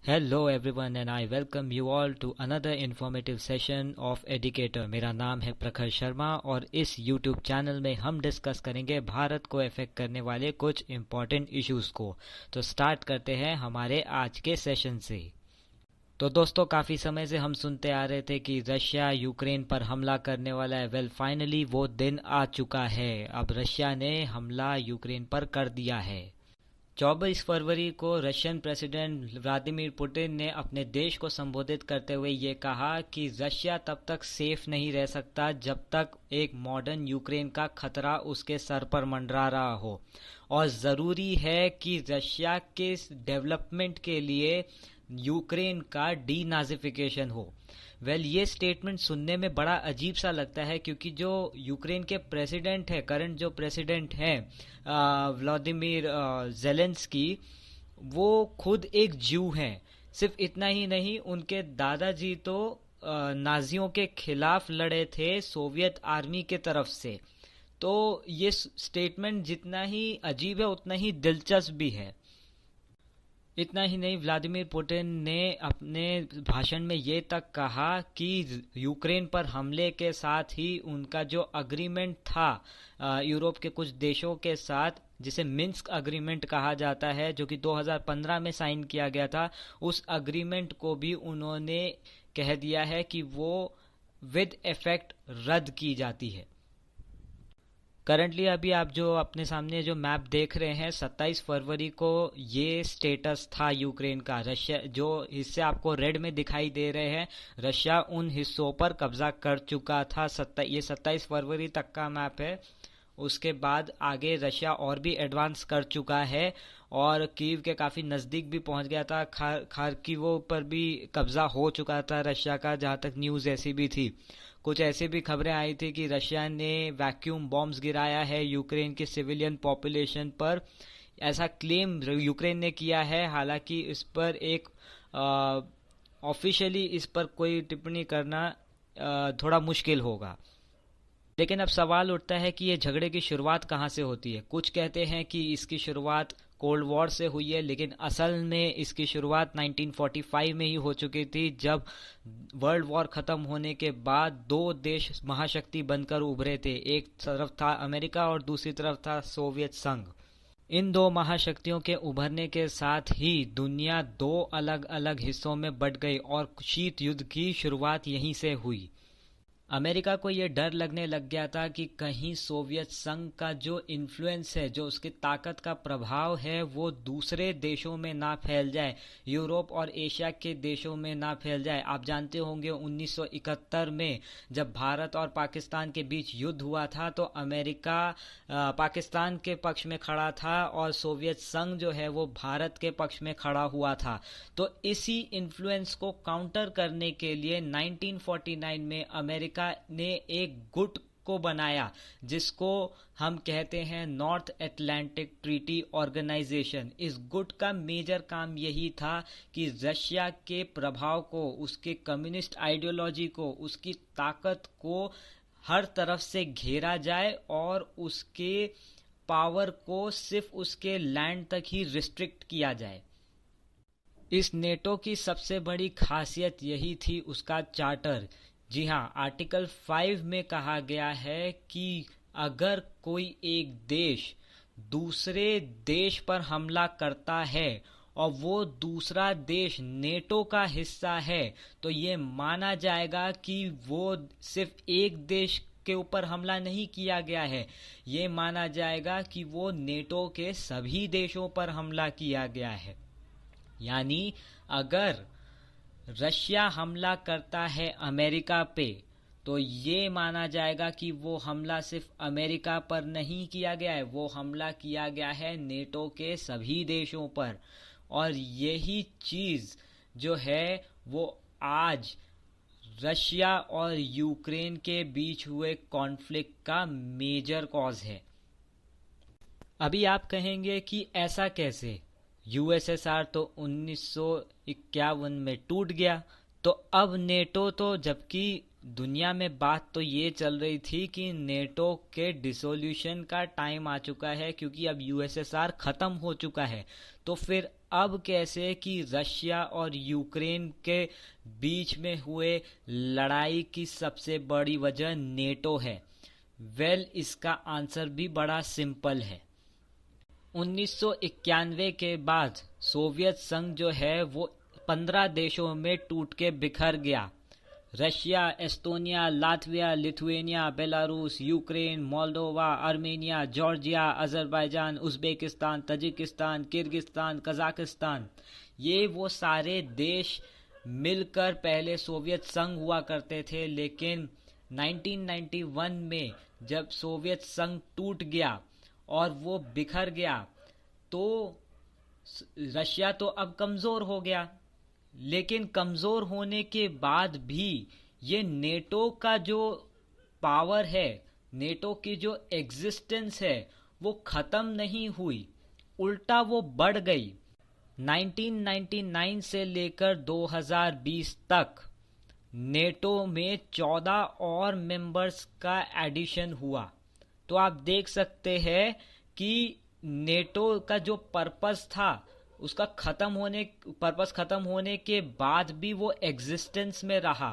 Hello everyone and I welcome you all to another informative session of Educator। मेरा नाम है प्रखर शर्मा और इस YouTube चैनल में हम डिस्कस करेंगे भारत को अफेक्ट करने वाले कुछ इम्पोर्टेंट इश्यूज को। तो स्टार्ट करते हैं हमारे आज के सेशन से। तो दोस्तों, काफ़ी समय से हम सुनते आ रहे थे कि रशिया यूक्रेन पर हमला करने वाला है। वेल फाइनली वो दिन आ चुका है। अब रशिया ने हमला यूक्रेन पर कर दिया है। 24 फरवरी को रशियन प्रेसिडेंट व्लादिमीर पुतिन ने अपने देश को संबोधित करते हुए ये कहा कि रशिया तब तक सेफ नहीं रह सकता जब तक एक मॉडर्न यूक्रेन का खतरा उसके सर पर मंडरा रहा हो, और ज़रूरी है कि रशिया के डेवलपमेंट के लिए यूक्रेन का डीनाजिफिकेशन हो। ये स्टेटमेंट सुनने में बड़ा अजीब सा लगता है क्योंकि जो यूक्रेन के प्रेसिडेंट है, करंट जो प्रेसिडेंट हैं व्लादिमीर जेलेंस्की, वो खुद एक ज्यू हैं। सिर्फ इतना ही नहीं, उनके दादाजी तो नाजियों के खिलाफ लड़े थे सोवियत आर्मी के तरफ से। तो ये स्टेटमेंट जितना ही अजीब है उतना ही दिलचस्प भी है। इतना ही नहीं, व्लादिमीर पुतिन ने अपने भाषण में ये तक कहा कि यूक्रेन पर हमले के साथ ही उनका जो अग्रीमेंट था यूरोप के कुछ देशों के साथ, जिसे मिन्स्क अग्रीमेंट कहा जाता है, जो कि 2015 में साइन किया गया था, उस अग्रीमेंट को भी उन्होंने कह दिया है कि वो विद इफेक्ट रद्द की जाती है। करंटली अभी आप जो अपने सामने जो मैप देख रहे हैं, 27 फरवरी को ये स्टेटस था यूक्रेन का। रशिया जो हिस्से आपको रेड में दिखाई दे रहे हैं, रशिया उन हिस्सों पर कब्जा कर चुका था। ये 27 फरवरी तक का मैप है। उसके बाद आगे रशिया और भी एडवांस कर चुका है और कीव के काफ़ी नज़दीक भी पहुंच गया था। खार्किवो पर भी कब्जा हो चुका था रशिया का, जहां तक न्यूज़ ऐसी भी थी। कुछ ऐसी भी खबरें आई थी कि रशिया ने वैक्यूम बॉम्ब्स गिराया है यूक्रेन की सिविलियन पॉपुलेशन पर। ऐसा क्लेम यूक्रेन ने किया है, हालांकि इस पर एक ऑफिशियली इस पर कोई टिप्पणी करना थोड़ा मुश्किल होगा। लेकिन अब सवाल उठता है कि ये झगड़े की शुरुआत कहाँ से होती है। कुछ कहते हैं कि इसकी शुरुआत कोल्ड वॉर से हुई है, लेकिन असल में इसकी शुरुआत 1945 में ही हो चुकी थी, जब वर्ल्ड वॉर ख़त्म होने के बाद दो देश महाशक्ति बनकर उभरे थे। एक तरफ था अमेरिका और दूसरी तरफ था सोवियत संघ। इन दो महाशक्तियों के उभरने के साथ ही दुनिया दो अलग अलग हिस्सों में बंट गई और शीत युद्ध की शुरुआत यहीं से हुई। अमेरिका को ये डर लगने लग गया था कि कहीं सोवियत संघ का जो इन्फ्लुएंस है, जो उसकी ताकत का प्रभाव है, वो दूसरे देशों में ना फैल जाए, यूरोप और एशिया के देशों में ना फैल जाए। आप जानते होंगे 1971 में जब भारत और पाकिस्तान के बीच युद्ध हुआ था, तो अमेरिका पाकिस्तान के पक्ष में खड़ा था और सोवियत संघ जो है वो भारत के पक्ष में खड़ा हुआ था। तो इसी इन्फ्लुएंस को काउंटर करने के लिए 1949 में अमेरिका ने एक गुट को बनाया, जिसको हम कहते हैं नॉर्थ अटलांटिक ट्रीटी ऑर्गेनाइजेशन। इस गुट का मेजर काम यही था कि रशिया के प्रभाव को, उसके कम्युनिस्ट आइडियोलॉजी को, उसकी ताकत को हर तरफ से घेरा जाए और उसके पावर को सिर्फ उसके लैंड तक ही रिस्ट्रिक्ट किया जाए। इस नेटो की सबसे बड़ी खासियत यही थी उसका चार्टर। जी हाँ, आर्टिकल 5 में कहा गया है कि अगर कोई एक देश दूसरे देश पर हमला करता है और वो दूसरा देश नेटो का हिस्सा है, तो ये माना जाएगा कि वो सिर्फ एक देश के ऊपर हमला नहीं किया गया है, ये माना जाएगा कि वो नेटो के सभी देशों पर हमला किया गया है। यानी अगर रशिया हमला करता है अमेरिका पे, तो ये माना जाएगा कि वो हमला सिर्फ अमेरिका पर नहीं किया गया है, वो हमला किया गया है नेटो के सभी देशों पर। और यही चीज़ जो है वो आज रशिया और यूक्रेन के बीच हुए कॉन्फ्लिक्ट का मेजर कॉज है। अभी आप कहेंगे कि ऐसा कैसे, यूएसएसआर तो 1951 में टूट गया, तो अब नेटो तो, जबकि दुनिया में बात तो ये चल रही थी कि नेटो के डिसोल्यूशन का टाइम आ चुका है, क्योंकि अब यूएसएसआर खत्म हो चुका है। तो फिर अब कैसे कि रशिया और यूक्रेन के बीच में हुए लड़ाई की सबसे बड़ी वजह नेटो है। इसका आंसर भी बड़ा सिंपल है। 1991 के बाद सोवियत संघ जो है वो 15 देशों में टूट के बिखर गया। Russia, Estonia, Latvia, Lithuania, Belarus, Ukraine, Moldova, Armenia, Georgia, Azerbaijan, Uzbekistan, Tajikistan, Kyrgyzstan, Kazakhstan, ये वो सारे देश मिलकर पहले सोवियत संघ हुआ करते थे। लेकिन 1991 में जब सोवियत संघ टूट गया और वो बिखर गया, तो रशिया तो अब कमज़ोर हो गया। लेकिन कमज़ोर होने के बाद भी ये नेटो का जो पावर है, नेटो की जो एग्जिस्टेंस है, वो ख़त्म नहीं हुई, उल्टा वो बढ़ गई। 1999 से लेकर 2020 तक नेटो में 14 और मेंबर्स का एडिशन हुआ। तो आप देख सकते हैं कि नेटो का जो पर्पस था, उसका पर्पस खत्म होने के बाद भी वो एग्जिस्टेंस में रहा।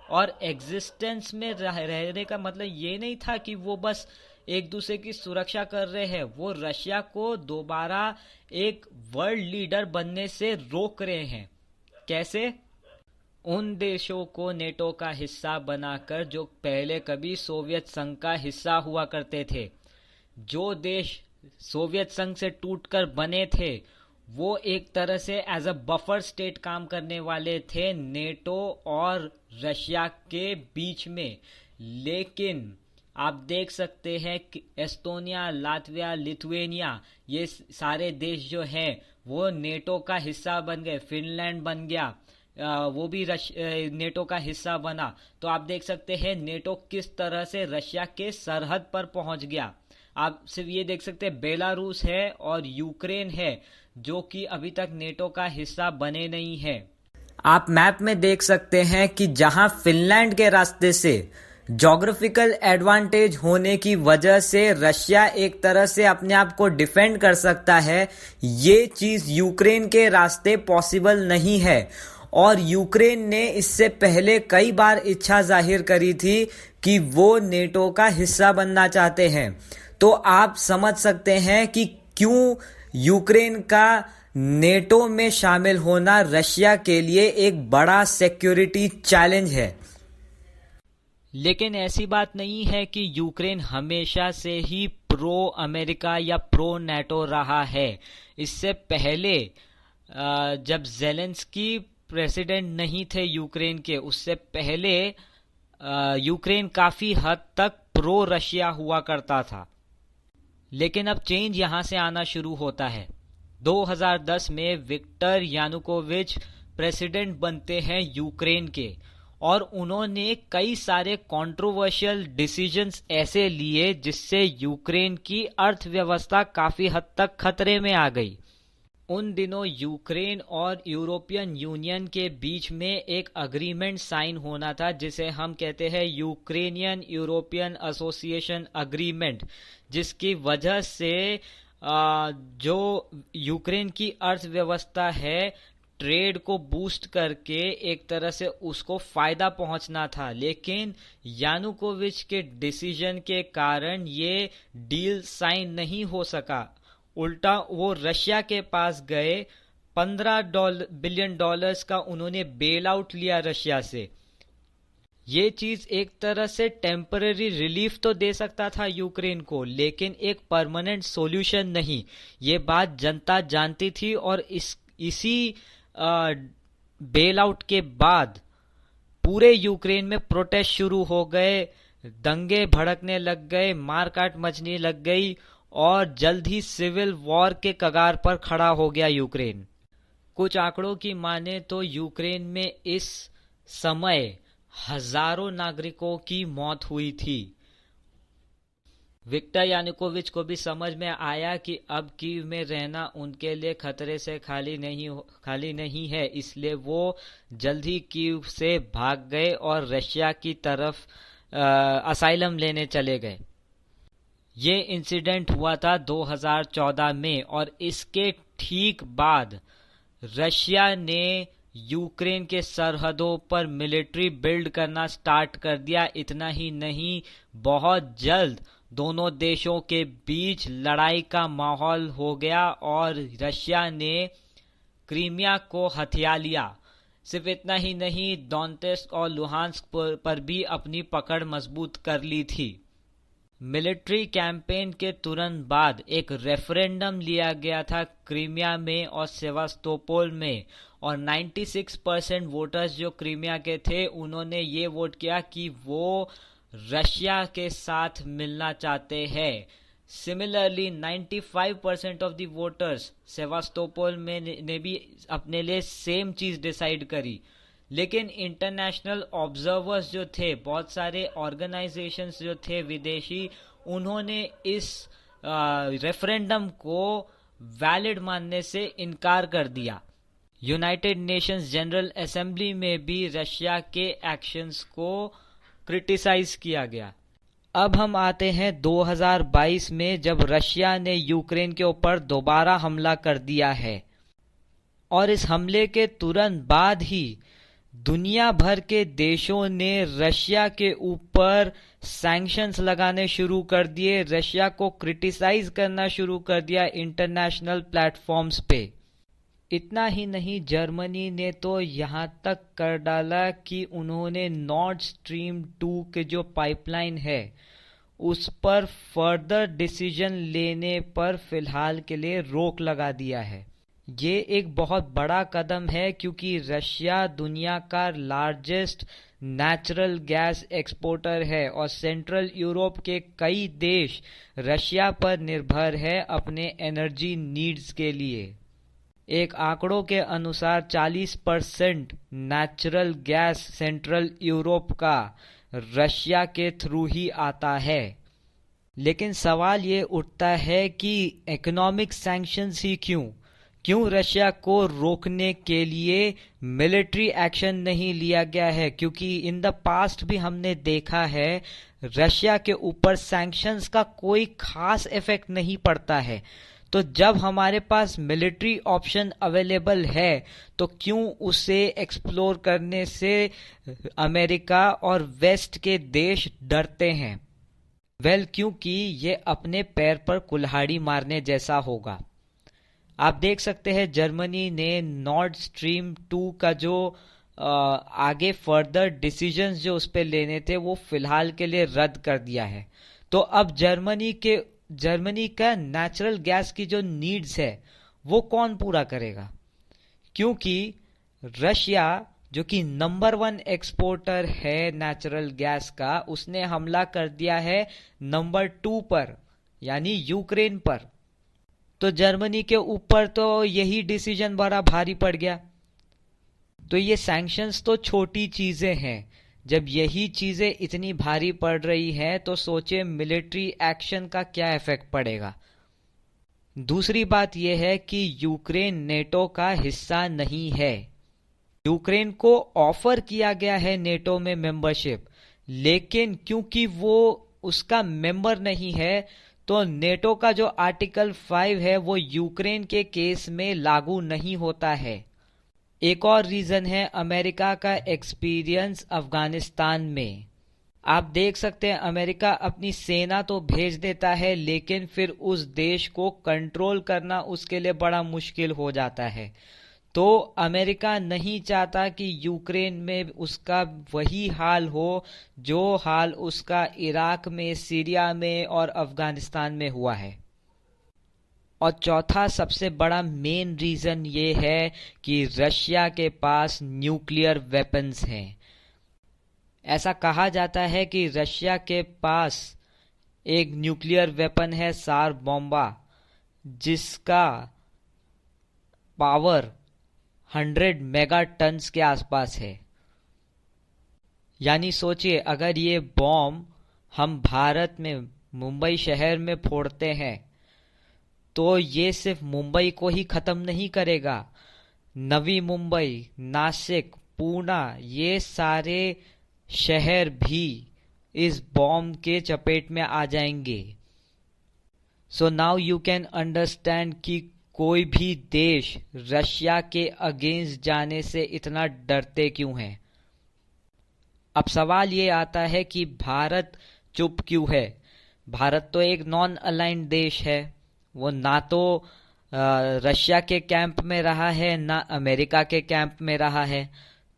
और एग्जिस्टेंस में रहने का मतलब ये नहीं था कि वो बस एक दूसरे की सुरक्षा कर रहे हैं, वो रशिया को दोबारा एक वर्ल्ड लीडर बनने से रोक रहे हैं। कैसे? उन देशों को नेटो का हिस्सा बनाकर जो पहले कभी सोवियत संघ का हिस्सा हुआ करते थे। जो देश सोवियत संघ से टूटकर बने थे, वो एक तरह से एज अ बफर स्टेट काम करने वाले थे नेटो और रशिया के बीच में। लेकिन आप देख सकते हैं कि एस्टोनिया, लातविया, लिथुआनिया, ये सारे देश जो हैं वो नेटो का हिस्सा बन गए। फिनलैंड बन गया, वो भी नेटो का हिस्सा बना। तो आप देख सकते हैं नेटो किस तरह से रशिया के सरहद पर पहुंच गया। आप सिर्फ ये देख सकते हैं बेलारूस है और यूक्रेन है, जो कि अभी तक नेटो का हिस्सा बने नहीं है। आप मैप में देख सकते हैं कि जहां फिनलैंड के रास्ते से ज्योग्राफिकल एडवांटेज होने की वजह से रशिया एक तरह से अपने आप को डिफेंड कर सकता है, ये चीज यूक्रेन के रास्ते पॉसिबल नहीं है। और यूक्रेन ने इससे पहले कई बार इच्छा जाहिर करी थी कि वो नेटो का हिस्सा बनना चाहते हैं। तो आप समझ सकते हैं कि क्यों यूक्रेन का नेटो में शामिल होना रशिया के लिए एक बड़ा सिक्योरिटी चैलेंज है। लेकिन ऐसी बात नहीं है कि यूक्रेन हमेशा से ही प्रो अमेरिका या प्रो नेटो रहा है। इससे पहले जब ज़ेलेंस्की प्रेसिडेंट नहीं थे यूक्रेन के, उससे पहले यूक्रेन काफ़ी हद तक प्रो रशिया हुआ करता था। लेकिन अब चेंज यहाँ से आना शुरू होता है। 2010 में विक्टर यानुकोविच प्रेसिडेंट बनते हैं यूक्रेन के, और उन्होंने कई सारे कंट्रोवर्शियल डिसीजंस ऐसे लिए जिससे यूक्रेन की अर्थव्यवस्था काफ़ी हद तक खतरे में आ गई। उन दिनों यूक्रेन और यूरोपियन यूनियन के बीच में एक अग्रीमेंट साइन होना था, जिसे हम कहते हैं यूक्रेनियन यूरोपियन एसोसिएशन अग्रीमेंट, जिसकी वजह से जो यूक्रेन की अर्थव्यवस्था है, ट्रेड को बूस्ट करके एक तरह से उसको फायदा पहुंचना था। लेकिन यानुकोविच के डिसीजन के कारण ये डील साइन नहीं हो सका। उल्टा वो रशिया के पास गए, $15 बिलियन का उन्होंने बेल आउट लिया रशिया से। ये चीज एक तरह से टेम्पररी रिलीफ तो दे सकता था यूक्रेन को, लेकिन एक परमानेंट सॉल्यूशन नहीं। ये बात जनता जानती थी, और इसी बेल आउट के बाद पूरे यूक्रेन में प्रोटेस्ट शुरू हो गए, दंगे भड़कने लग गए, मारकाट मचने लग गई, और जल्द ही सिविल वॉर के कगार पर खड़ा हो गया यूक्रेन। कुछ आंकड़ों की माने तो यूक्रेन में इस समय हजारों नागरिकों की मौत हुई थी। विक्टर यानुकोविच को भी समझ में आया कि अब कीव में रहना उनके लिए खतरे से खाली नहीं है, इसलिए वो जल्द ही कीव से भाग गए और रशिया की तरफ असाइलम लेने चले गए। ये इंसिडेंट हुआ था 2014 में और इसके ठीक बाद रशिया ने यूक्रेन के सरहदों पर मिलिट्री बिल्ड करना स्टार्ट कर दिया। इतना ही नहीं, बहुत जल्द दोनों देशों के बीच लड़ाई का माहौल हो गया और रशिया ने क्रीमिया को हथिया लिया। सिर्फ इतना ही नहीं, डोनेत्स्क और लुहांस्क पर भी अपनी पकड़ मजबूत कर ली थी। मिलिट्री कैंपेन के तुरंत बाद एक रेफरेंडम लिया गया था क्रीमिया में और सेवास्तोपोल में, और 96% वोटर्स जो क्रीमिया के थे उन्होंने ये वोट किया कि वो रशिया के साथ मिलना चाहते हैं। Similarly 95% of the voters Sevastopol में ने भी अपने लिए सेम चीज डिसाइड करी। लेकिन इंटरनेशनल ऑब्जर्वर्स जो थे, बहुत सारे ऑर्गेनाइजेशंस जो थे विदेशी, उन्होंने इस रेफरेंडम को वैलिड मानने से इनकार कर दिया। यूनाइटेड नेशंस जनरल असेंबली में भी रशिया के एक्शंस को क्रिटिसाइज किया गया। अब हम आते हैं 2022 में, जब रशिया ने यूक्रेन के ऊपर दोबारा हमला कर दिया है और इस हमले के तुरंत बाद ही दुनिया भर के देशों ने रशिया के ऊपर सैंक्शंस लगाने शुरू कर दिए, रशिया को क्रिटिसाइज करना शुरू कर दिया इंटरनेशनल प्लेटफॉर्म्स पे। इतना ही नहीं, जर्मनी ने तो यहाँ तक कर डाला कि उन्होंने नॉर्ड स्ट्रीम 2 के जो पाइपलाइन है उस पर फर्दर डिसीजन लेने पर फिलहाल के लिए रोक लगा दिया है। ये एक बहुत बड़ा कदम है क्योंकि रशिया दुनिया का लार्जेस्ट नेचुरल गैस एक्सपोर्टर है और सेंट्रल यूरोप के कई देश रशिया पर निर्भर है अपने एनर्जी नीड्स के लिए। एक आंकड़ों के अनुसार 40% नेचुरल गैस सेंट्रल यूरोप का रशिया के थ्रू ही आता है। लेकिन सवाल ये उठता है कि इकोनॉमिक सैंक्शंस ही क्यों रशिया को रोकने के लिए मिलिट्री एक्शन नहीं लिया गया है? क्योंकि इन द पास्ट भी हमने देखा है रशिया के ऊपर सैंक्शंस का कोई खास इफेक्ट नहीं पड़ता है। तो जब हमारे पास मिलिट्री ऑप्शन अवेलेबल है तो क्यों उसे एक्सप्लोर करने से अमेरिका और वेस्ट के देश डरते हैं? क्योंकि ये अपने पैर पर कुल्हाड़ी मारने जैसा होगा। आप देख सकते हैं जर्मनी ने नॉर्ड स्ट्रीम 2 का जो आगे फर्दर डिसीजंस जो उस पर लेने थे वो फिलहाल के लिए रद्द कर दिया है। तो अब जर्मनी का नेचुरल गैस की जो नीड्स है वो कौन पूरा करेगा? क्योंकि रशिया जो कि नंबर 1 एक्सपोर्टर है नेचुरल गैस का, उसने हमला कर दिया है नंबर 2 पर यानी यूक्रेन पर। तो जर्मनी के ऊपर तो यही डिसीजन बड़ा भारी पड़ गया। तो ये सैंक्शंस तो छोटी चीजें हैं, जब यही चीजें इतनी भारी पड़ रही हैं तो सोचे मिलिट्री एक्शन का क्या इफेक्ट पड़ेगा। दूसरी बात यह है कि यूक्रेन नेटो का हिस्सा नहीं है। यूक्रेन को ऑफर किया गया है नेटो में मेंबरशिप, लेकिन क्योंकि वो उसका मेंबर नहीं है तो नेटो का जो आर्टिकल 5 है वो यूक्रेन के केस में लागू नहीं होता है। एक और रीजन है अमेरिका का एक्सपीरियंस अफगानिस्तान में। आप देख सकते हैं अमेरिका अपनी सेना तो भेज देता है लेकिन फिर उस देश को कंट्रोल करना उसके लिए बड़ा मुश्किल हो जाता है। तो अमेरिका नहीं चाहता कि यूक्रेन में उसका वही हाल हो जो हाल उसका इराक में, सीरिया में और अफगानिस्तान में हुआ है। और चौथा सबसे बड़ा मेन रीजन ये है कि रशिया के पास न्यूक्लियर वेपन्स हैं। ऐसा कहा जाता है कि रशिया के पास एक न्यूक्लियर वेपन है सार बॉम्बा, जिसका पावर 100 मेगा टन्स के आसपास है। यानी सोचिए अगर ये बॉम्ब हम भारत में मुंबई शहर में फोड़ते हैं तो ये सिर्फ मुंबई को ही खत्म नहीं करेगा, नवी मुंबई, नासिक, पूना, ये सारे शहर भी इस बॉम्ब के चपेट में आ जाएंगे। So now you can understand कि कोई भी देश रशिया के अगेंस्ट जाने से इतना डरते क्यों हैं। अब सवाल ये आता है कि भारत चुप क्यों है। भारत तो एक नॉन अलाइंड देश है, वो ना तो रशिया के कैंप में रहा है ना अमेरिका के कैंप में रहा है।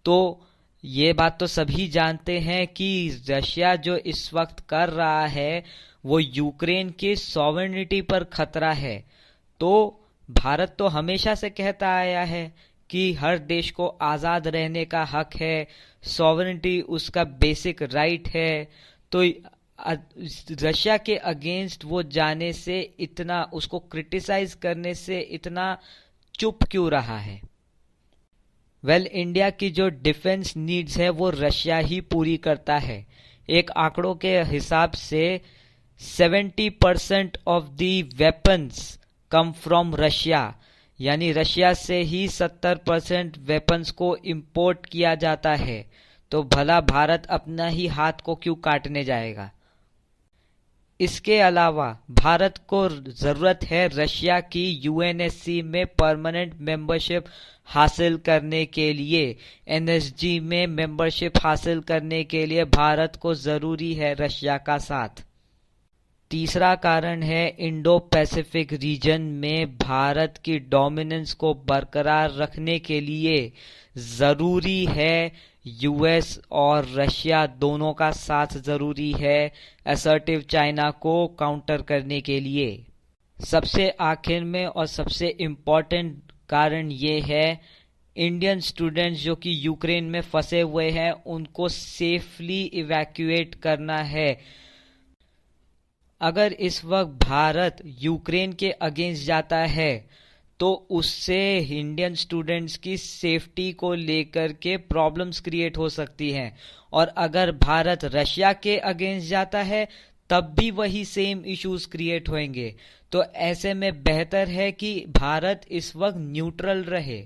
तो ये बात तो सभी जानते हैं कि रशिया जो इस वक्त कर रहा है वो यूक्रेन की सॉवरेनिटी पर खतरा है। तो भारत तो हमेशा से कहता आया है कि हर देश को आज़ाद रहने का हक है, सॉवरेनिटी उसका बेसिक राइट है। तो रशिया के अगेंस्ट वो जाने से इतना, उसको क्रिटिसाइज करने से इतना चुप क्यों रहा है। वेल, इंडिया की जो डिफेंस नीड्स है वो रशिया ही पूरी करता है। एक आंकड़ों के हिसाब से 70% of the weapons come from Russia, यानी रशिया से ही 70% वेपन्स को इंपोर्ट किया जाता है। तो भला भारत अपना ही हाथ को क्यों काटने जाएगा। इसके अलावा भारत को जरूरत है रशिया की यूएनएससी में परमानेंट मेंबरशिप हासिल करने के लिए, एनएसजी में मेंबरशिप हासिल करने के लिए भारत को जरूरी है रशिया का साथ। तीसरा कारण है इंडो पैसिफिक रीजन में भारत की डोमिनेंस को बरकरार रखने के लिए जरूरी है यूएस और रशिया दोनों का साथ जरूरी है असर्टिव चाइना को काउंटर करने के लिए। सबसे आखिर में और सबसे इम्पोर्टेंट कारण ये है, इंडियन स्टूडेंट्स जो कि यूक्रेन में फंसे हुए हैं उनको सेफली इवैक्यूएट करना है। अगर इस वक्त भारत यूक्रेन के अगेंस्ट जाता है तो उससे इंडियन स्टूडेंट्स की सेफ्टी को लेकर के प्रॉब्लम्स क्रिएट हो सकती हैं, और अगर भारत रशिया के अगेंस्ट जाता है तब भी वही सेम इश्यूज क्रिएट होंगे। तो ऐसे में बेहतर है कि भारत इस वक्त न्यूट्रल रहे।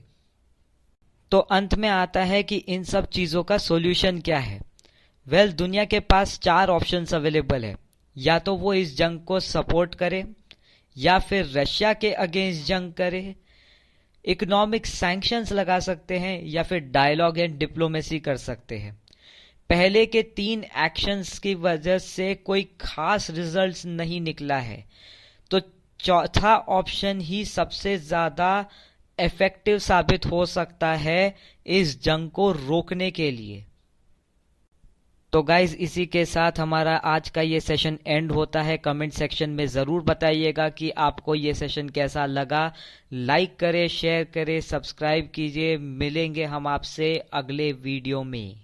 तो अंत में आता है कि इन सब चीजों का सॉल्यूशन क्या है। वेल, दुनिया के पास 4 ऑप्शंस अवेलेबल है। या तो वो इस जंग को सपोर्ट करे, या फिर रशिया के अगेंस्ट जंग करे, इकोनॉमिक सैंक्शंस लगा सकते हैं, या फिर डायलॉग एंड डिप्लोमेसी कर सकते हैं। पहले के 3 एक्शंस की वजह से कोई खास रिजल्ट्स नहीं निकला है, तो चौथा ऑप्शन ही सबसे ज्यादा इफेक्टिव साबित हो सकता है इस जंग को रोकने के लिए। तो गाइज, इसी के साथ हमारा आज का ये सेशन एंड होता है। कमेंट सेक्शन में ज़रूर बताइएगा कि आपको ये सेशन कैसा लगा। लाइक करें, शेयर करें, सब्सक्राइब कीजिए। मिलेंगे हम आपसे अगले वीडियो में।